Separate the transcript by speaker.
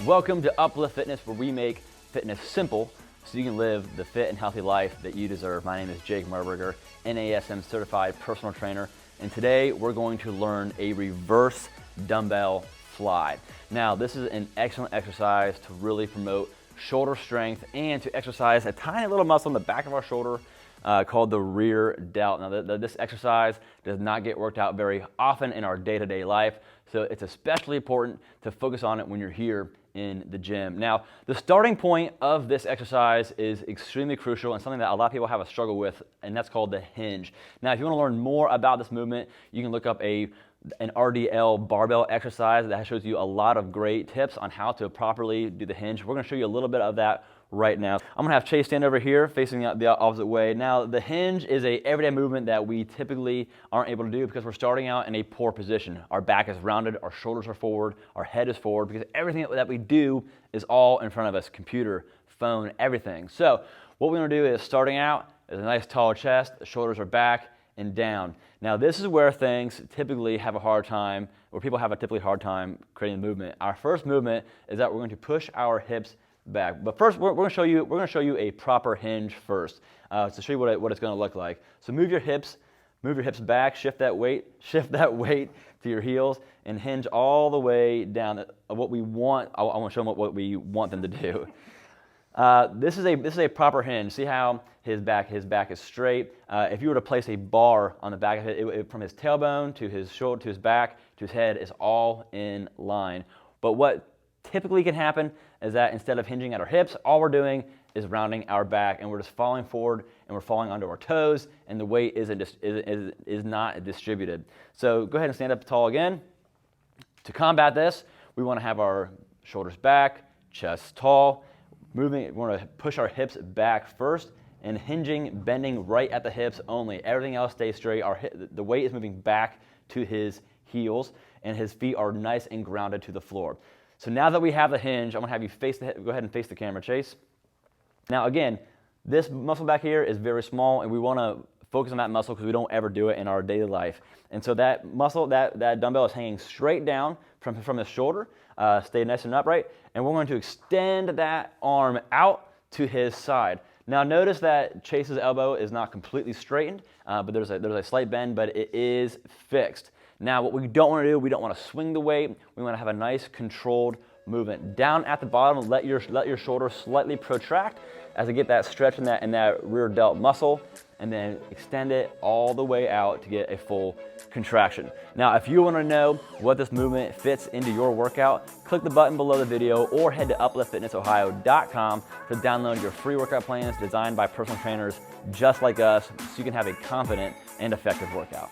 Speaker 1: Welcome to Uplift Fitness, where we make fitness simple so you can live the fit and healthy life that you deserve. My name is Jake Merberger, NASM certified personal trainer, and today we're going to learn a reverse dumbbell fly. Now, this is an excellent exercise to really promote shoulder strength and to exercise a tiny little muscle in the back of our shoulder called the rear delt. Now, this exercise does not get worked out very often in our day-to-day life, so it's especially important to focus on it when you're here in the gym. Now, the starting point of this exercise is extremely crucial and something that a lot of people have a struggle with, and that's called the hinge. Now, if you want to learn more about this movement, you can look up an RDL barbell exercise that shows you a lot of great tips on how to properly do the hinge. We're going to show you a little bit of that right now. I'm going to have Chase stand over here facing the opposite way. Now, the hinge is a everyday movement that we typically aren't able to do because we're starting out in a poor position. Our back is rounded, our shoulders are forward, our head is forward, because everything that we do is all in front of us: computer, phone, everything. So what we're going to do is, starting out, is a nice tall chest, the shoulders are back and down. Now, this is where things typically have a hard time, where people have a typically hard time creating the movement. Our first movement is that we're going to push our hips back. But first, we're going to show you a proper hinge first to show you what it's going to look like. So move your hips back, shift that weight to your heels, and hinge all the way down. What we want, I want to show them what we want them to do. This is a proper hinge. See how his back is straight. If you were to place a bar on the back of it, from his tailbone to his shoulder to his back to his head, is all in line. But what typically can happen is that instead of hinging at our hips, all we're doing is rounding our back, and we're just falling forward and we're falling onto our toes, and the weight is not distributed. So go ahead and stand up tall again. To combat this, we want to have our shoulders back, chest tall. We want to push our hips back first and bending right at the hips only. Everything else stays straight. The weight is moving back to his heels, and his feet are nice and grounded to the floor. So now that we have the hinge, I'm going to have you go ahead and face the camera, Chase. Now, again, this muscle back here is very small, and we want to focus on that muscle because we don't ever do it in our daily life. And so that muscle, that dumbbell is hanging straight down from his shoulder. Stay nice and upright, and we're going to extend that arm out to his side. Now, notice that Chase's elbow is not completely straightened, but there's a slight bend, but it is fixed. Now, what we don't want to do, we don't want to swing the weight. We want to have a nice controlled movement. Down at the bottom, let your shoulder slightly protract as I get that stretch in that rear delt muscle, and then extend it all the way out to get a full contraction. Now, if you want to know what this movement fits into your workout, click the button below the video or head to upliftfitnessohio.com to download your free workout plans designed by personal trainers just like us, so you can have a confident and effective workout.